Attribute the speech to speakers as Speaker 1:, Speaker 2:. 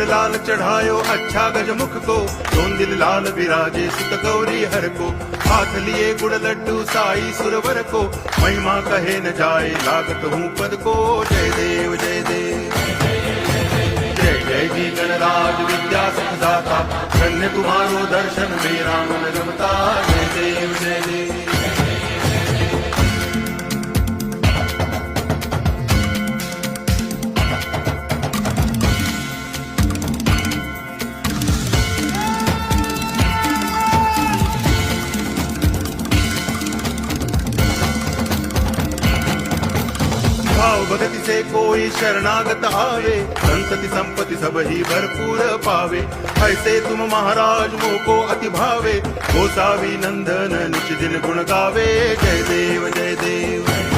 Speaker 1: सिर लाल चढ़ायो अच्छा गजमुख को, दोन दिल लाल विराजे सुत गौरी हर को, हाथ लिए गुड़ लड्डू साई सुरवर को, महिमा कहे न जाए लागत हूँ पद को। जय देव जय देव जय जय जी गणराज विद्या सुखदाता, धन्य तुम्हारो दर्शन मेरा मन रमता। जय देव जय देव भाव भगति से कोई शरणागत आवे, संतति संपत्ति सब ही भरपूर पावे। ऐसे तुम महाराज मोको अति भावे, गोसावी नंदन निच दिन गुण गावे। जय देव जय देव